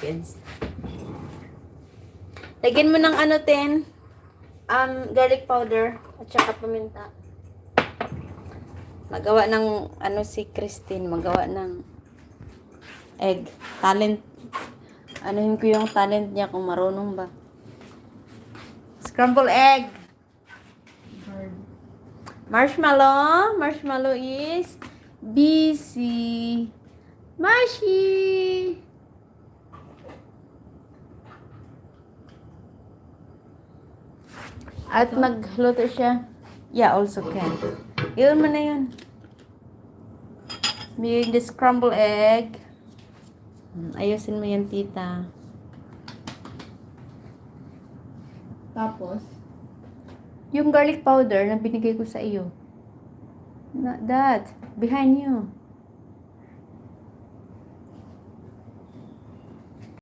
Kids. Lagyan mo ng ano, garlic powder at saka paminta. Magawa ng ano si Christine, magawa ng egg. Talent. Anuhin ko yung talent niya kung marunong ba. Scramble egg. Marshmallow. Marshmallow is busy. Mashi. At magluto siya. Yeah, also can. Yun mo na yun. Make the scrambled egg. Ayusin mo yan, tita. Tapos, Yung garlic powder na binigay ko sa iyo. Not that. Behind you.